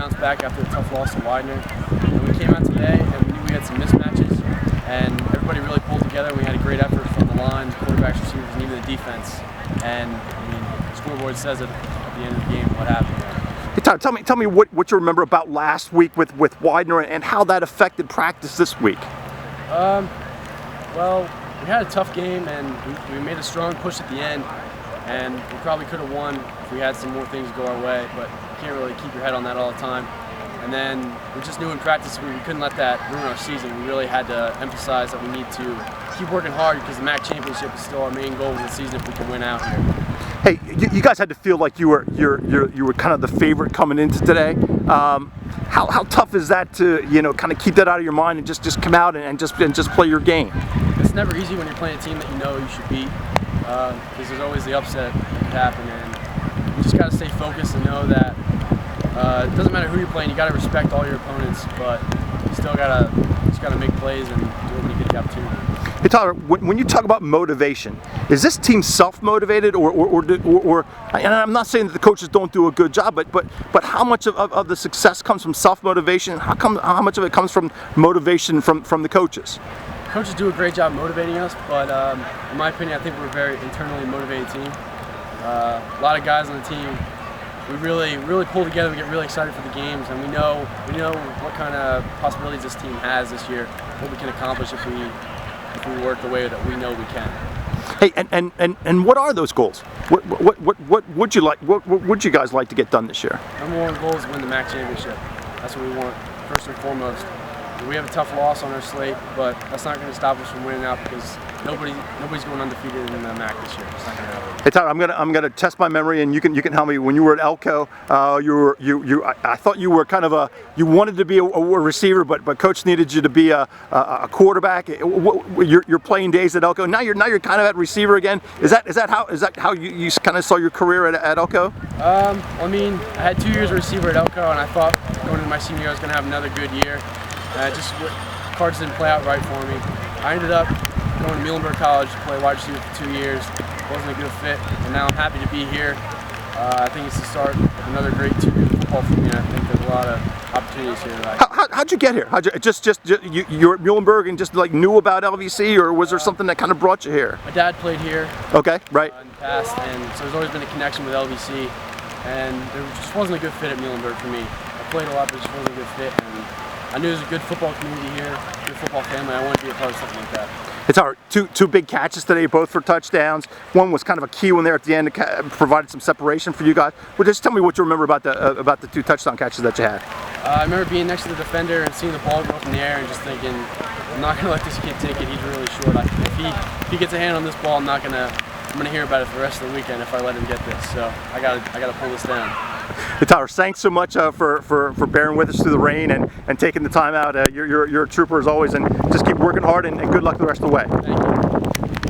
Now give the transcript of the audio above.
bounce back after a tough loss to Widener. And we came out today and we knew we had some mismatches, and everybody really pulled together. We had a great effort from the line, quarterbacks, receivers, and even the defense. And I mean, the scoreboard says it at the end of the game what happened. Hey, Tyler, tell me what you remember about last week with Widener and how that affected practice this week. Well, we had a tough game and we made a strong push at the end, and we probably could have won if we had some more things go our way, but you can't really keep your head on that all the time. And then we just knew in practice we couldn't let that ruin our season. We really had to emphasize that we need to keep working hard because the MAC championship is still our main goal of the season if we can win out here. Hey, you guys had to feel like you were kind of the favorite coming into today. How tough is that to kind of keep that out of your mind and just come out and just play your game? It's never easy when you're playing a team that you know you should beat, because there's always the upset that could happen, and you just got to stay focused and know that it doesn't matter who you're playing. You got to respect all your opponents, but you still gotta make plays and do it when you get the opportunity. Hey Tyler, when you talk about motivation, is this team self-motivated, or and I'm not saying that the coaches don't do a good job, but how much of the success comes from self-motivation? How much of it comes from motivation from the coaches? Coaches do a great job motivating us, but in my opinion, I think we're a very internally motivated team. A lot of guys on the team, we really pull together. We get really excited for the games, and we know what kind of possibilities this team has this year, what we can accomplish if we work the way that we know we can. Hey, and what are those goals? What would you like? What would you guys like to get done this year? Number one goal is win the MAC championship. That's what we want first and foremost. We have a tough loss on our slate, but that's not going to stop us from winning out because nobody's going undefeated in the MAC this year. It's not going to happen. Hey Tyler, I'm gonna test my memory, and you can help me. When you were at Elko, I thought you were kind of you wanted to be a receiver, but coach needed you to be a quarterback. Your playing days at Elko. Now you're kind of at receiver again. Is that how you kind of saw your career at Elko? I mean, I had 2 years of receiver at Elko, and I thought going into my senior year I was going to have another good year. Just cards didn't play out right for me. I ended up going to Lebanon Valley College to play wide receiver for 2 years. Wasn't a good fit, and now I'm happy to be here. I think it's the start of another great 2 years of football for me. I think there's a lot of opportunities here. How'd you get here? You were at Muhlenberg and just like knew about LVC, or was there something that kind of brought you here? My dad played here. Okay, right. In the past, and so there's always been a connection with LVC, and there just wasn't a good fit at Muhlenberg for me. I played a lot, but it just wasn't a good fit, and I knew there's a good football community here, good football family. I wanted to be a part of something like that. It's our two big catches today, both for touchdowns. One was kind of a key one there at the end, provided some separation for you guys. Well, just tell me what you remember about the 2 touchdown catches that you had. I remember being next to the defender and seeing the ball go up in the air and just thinking, I'm not going to let this kid take it. He's really short. If he gets a hand on this ball, I'm going to hear about it for the rest of the weekend if I let him get this. So I got to pull this down. Hey, Tyler, thanks so much for bearing with us through the rain and taking the time out. You're a trooper as always, and just keep working hard and good luck the rest of the way. Thank you.